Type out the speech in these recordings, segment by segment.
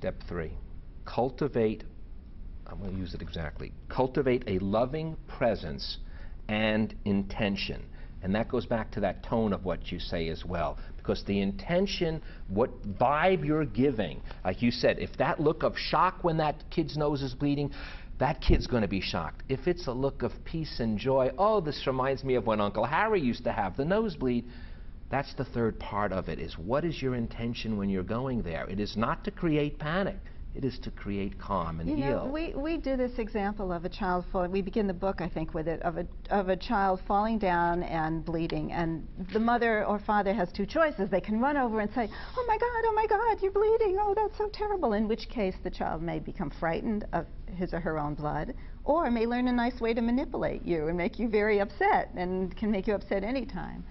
Step 3, cultivate, I'm going to use it exactly, cultivate a loving presence and intention. And that goes back to that tone of what you say as well. Because the intention, what vibe you're giving, like you said, if that look of shock when that kid's nose is bleeding, that kid's going to be shocked. If it's a look of peace and joy, oh, this reminds me of when Uncle Harry used to have the nosebleed, that's the third part of it, is what is your intention when you're going there? It is not to create panic. It is to create calm and heal. We do this example of a child falling. We begin the book, I think, with it, of a child falling down and bleeding. And the mother or father has two choices. They can run over and say, oh my God, you're bleeding. Oh, that's so terrible. In which case, the child may become frightened of his or her own blood, or may learn a nice way to manipulate you and make you very upset, and can make you upset anytime.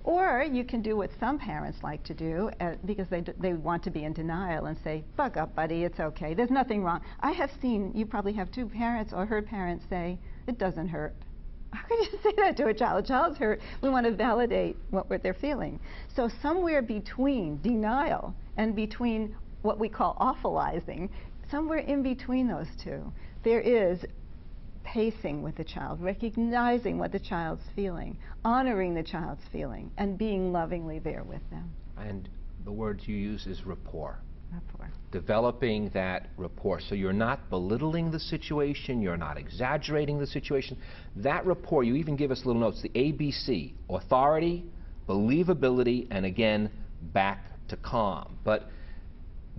Or you can do what some parents like to do, because they want to be in denial and say, "Buck up, buddy, it's okay. There's nothing wrong." I have seen, you probably have too, parents or heard parents say, "It doesn't hurt." How can you say that to a child? A child's hurt. We want to validate what they're feeling. So somewhere between denial and between what we call awfulizing, somewhere in between those two, there is pacing with the child, recognizing what the child's feeling, honoring the child's feeling, and being lovingly there with them. And the word you use is rapport. Rapport. Developing that rapport. So you're not belittling the situation, you're not exaggerating the situation. That rapport, you even give us little notes, the ABC, authority, believability, and again, back to calm. But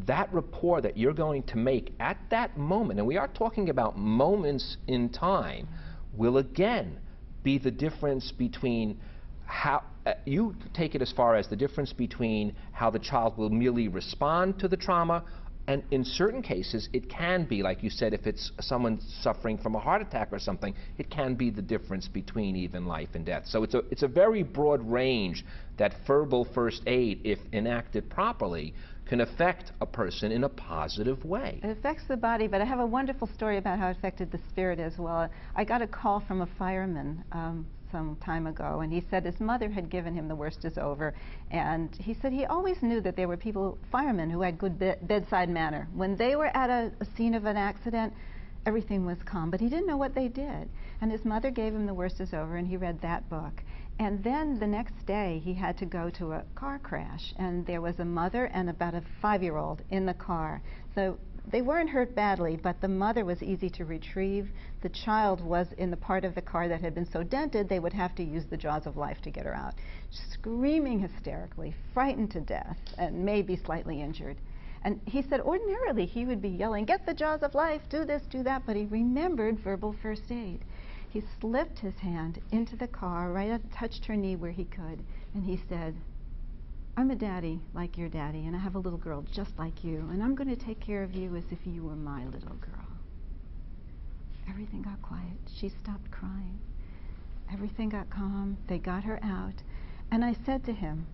that rapport that you're going to make at that moment, and we are talking about moments in time, will again be the difference between how, you take it as far as the difference between how the child will merely respond to the trauma, and in certain cases it can be, like you said, if it's someone suffering from a heart attack or something, it can be the difference between even life and death. So it's a very broad range that verbal first aid, if enacted properly, can affect a person in a positive way. It affects the body, but I have a wonderful story about how it affected the spirit as well. I got a call from a fireman some time ago, and he said his mother had given him the worst is over, and he said he always knew that there were people, firemen, who had good bedside manner. When they were at a scene of an accident, everything was calm, but he didn't know what they did. And his mother gave him the worst is over, and he read that book. And then the next day he had to go to a car crash, and there was a mother and about a 5-year-old in the car. So they weren't hurt badly, but the mother was easy to retrieve. The child was in the part of the car that had been so dented they would have to use the jaws of life to get her out. Screaming hysterically, frightened to death, and maybe slightly injured. And he said ordinarily he would be yelling, "Get the jaws of life, do this, do that," but he remembered verbal first aid. He slipped his hand into the car, right up, touched her knee where he could, and he said, "I'm a daddy like your daddy, and I have a little girl just like you, and I'm going to take care of you as if you were my little girl." Everything got quiet. She stopped crying. Everything got calm. They got her out. And I said to him,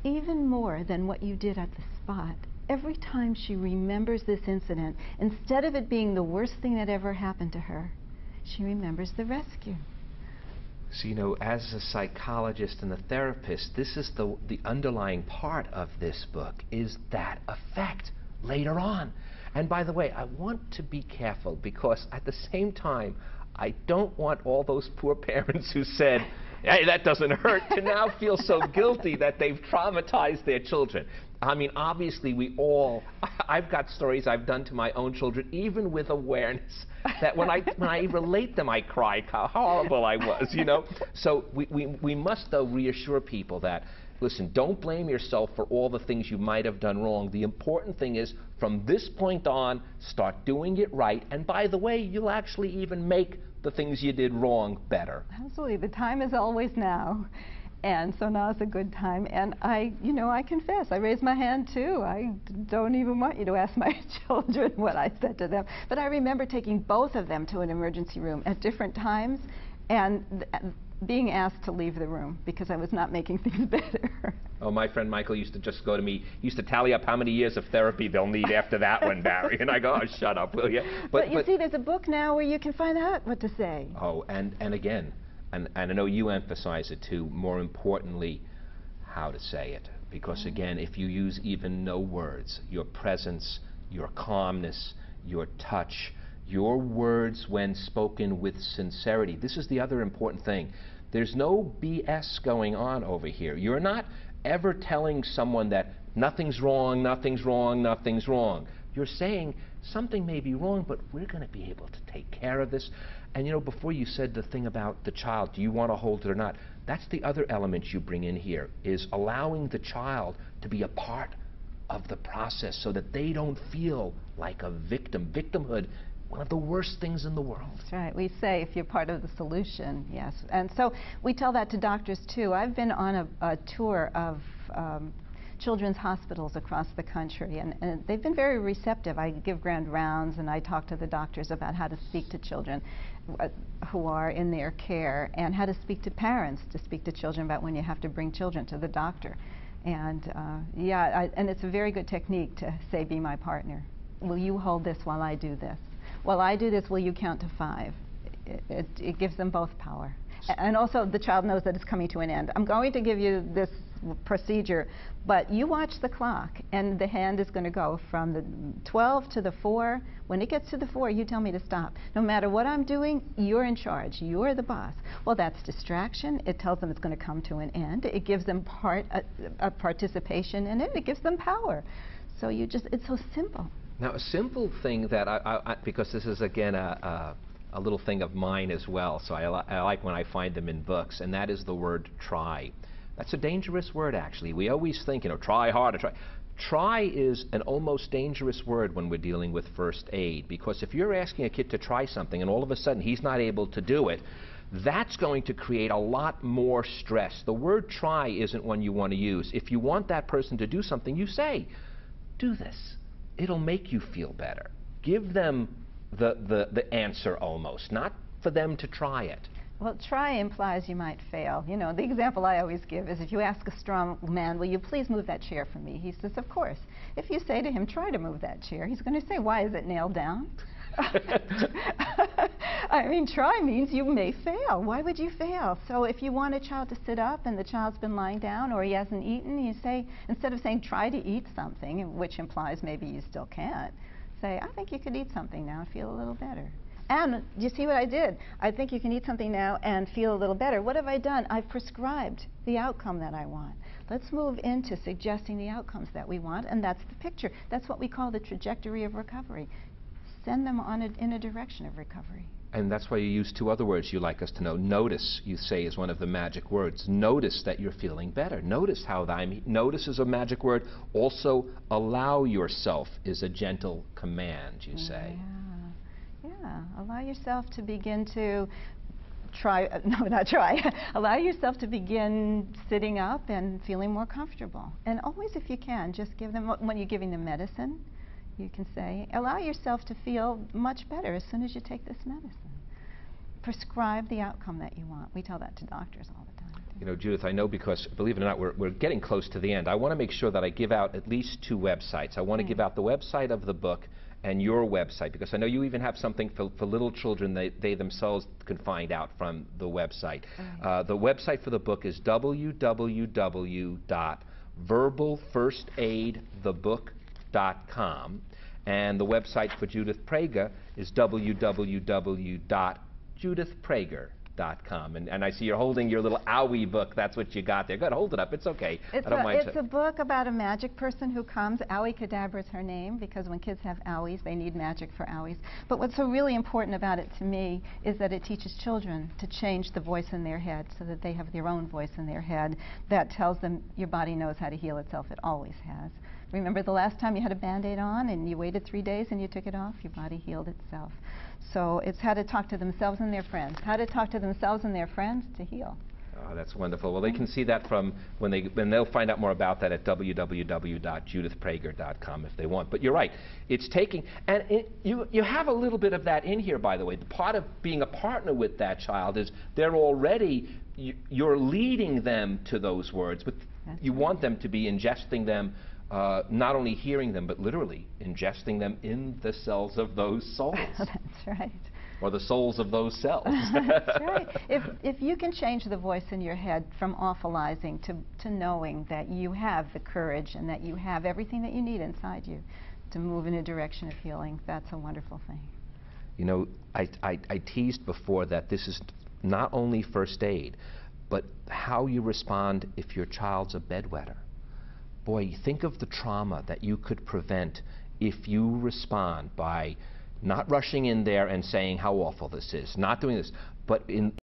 even more than what you did at the spot, every time she remembers this incident, instead of it being the worst thing that ever happened to her, she remembers the rescue. So, you know, as a psychologist and a therapist, this is the underlying part of this book, is that effect later on. And by the way, I want to be careful, because at the same time, I don't want all those poor parents who said, "Hey, that doesn't hurt," to now feel so guilty that they've traumatized their children. I mean, obviously we all, I've got stories I've done to my own children, even with awareness, that when I relate them, I cry, how horrible I was, you know. So we must, though, reassure people that, listen, don't blame yourself for all the things you might have done wrong. The important thing is, from this point on, start doing it right. And by the way, you'll actually even make the things you did wrong better. Absolutely. The time is always now. And so now is a good time. And I confess, I raise my hand too. I don't even want you to ask my children what I said to them. But I remember taking both of them to an emergency room at different times and being asked to leave the room because I was not making things better. Oh, my friend Michael used to just go to me, he used to tally up how many years of therapy they'll need after that one, Barry. And I go, "Oh, shut up, will you?" But you see, there's a book now where you can find out what to say. Oh, and again, and I know you emphasize it too, more importantly, how to say it. Because again, if you use even no words, your presence, your calmness, your touch, your words when spoken with sincerity. This is the other important thing. There's no BS going on over here. You're not ever telling someone that nothing's wrong, nothing's wrong, nothing's wrong. You're saying something may be wrong, but we're going to be able to take care of this. And you know, before you said the thing about the child, do you want to hold it or not? That's the other element you bring in here, is allowing the child to be a part of the process so that they don't feel like a victim. Victimhood, one of the worst things in the world. That's right. We say if you're part of the solution, yes. And so we tell that to doctors too. I've been on a tour of children's hospitals across the country, and they've been very receptive. I give grand rounds and I talk to the doctors about how to speak to children who are in their care, and how to speak to parents, to speak to children about when you have to bring children to the doctor. And and it's a very good technique to say, be my partner. Will you hold this while I do this? While I do this, will you count to 5? It gives them both power. And also the child knows that it's coming to an end. I'm going to give you this procedure, but you watch the clock, and the hand is going to go from the 12 to the 4. When it gets to the 4, you tell me to stop. No matter what I'm doing, you're in charge. You're the boss. Well, that's distraction. It tells them it's going to come to an end. It gives them a participation in it. It gives them power. So it's so simple. Now, a simple thing that because this is again a little thing of mine as well, so I like when I find them in books, and that is the word try. That's a dangerous word, actually. We always think, you know, try harder, try. Try is an almost dangerous word when we're dealing with first aid, because if you're asking a kid to try something and all of a sudden he's not able to do it, that's going to create a lot more stress. The word try isn't one you want to use. If you want that person to do something, you say, do this. It'll make you feel better. Give them the answer almost, not for them to try it. Well, try implies you might fail. You know, the example I always give is if you ask a strong man, will you please move that chair for me? He says, of course. If you say to him, try to move that chair, he's going to say, why is it nailed down? I mean, try means you may fail. Why would you fail? So if you want a child to sit up and the child's been lying down or he hasn't eaten, you say, instead of saying try to eat something, which implies maybe you still can't, say, I think you could eat something now and feel a little better. And do you see what I did? I think you can eat something now and feel a little better. What have I done? I've prescribed the outcome that I want. Let's move into suggesting the outcomes that we want, and that's the picture. That's what we call the trajectory of recovery. Send them in a direction of recovery. And that's why you use 2 other words you like us to know. Notice, you say, is one of the magic words. Notice that you're feeling better. Notice how notice is a magic word. Also, allow yourself is a gentle command, you say. Yeah, allow yourself to begin to allow yourself to begin sitting up and feeling more comfortable. And always, if you can, just give them, when you're giving them medicine, you can say, allow yourself to feel much better as soon as you take this medicine. Prescribe the outcome that you want. We tell that to doctors all the time. You know, Judith, I know, because, believe it or not, we're getting close to the end. I want to make sure that I give out at least 2 websites. I want to give out the website of the book and your website, because I know you even have something for little children they themselves can find out from the website. The website for the book is www.verbalfirstaidthebook.com, and the website for Judith Prager is www.judithprager.com. And I see you're holding your little owie book. That's what you got there. Go ahead, hold it up. It's okay. It's a book about a magic person who comes. Owie Cadabra is her name, because when kids have owies, they need magic for owies. But what's so really important about it to me is that it teaches children to change the voice in their head so that they have their own voice in their head that tells them your body knows how to heal itself. It always has. Remember the last time you had a Band-Aid on and you waited 3 days and you took it off? Your body healed itself. So it's how to talk to themselves and their friends. How to talk to themselves and their friends to heal. Oh, that's wonderful. Well, they can see that from when they'll find out more about that at www.judithprager.com if they want. But you're right. It's taking, and you have a little bit of that in here, by the way. The part of being a partner with that child is they're already, you're leading them to those words, but you want them to be ingesting them, not only hearing them, but literally ingesting them in the cells of those souls. That's right. Or the souls of those cells. That's right. If you can change the voice in your head from awfulizing to knowing that you have the courage and that you have everything that you need inside you to move in a direction of healing, that's a wonderful thing. You know, I teased before that this is not only first aid, but how you respond if your child's a bedwetter. Boy, think of the trauma that you could prevent if you respond by not rushing in there and saying how awful this is, not doing this, but in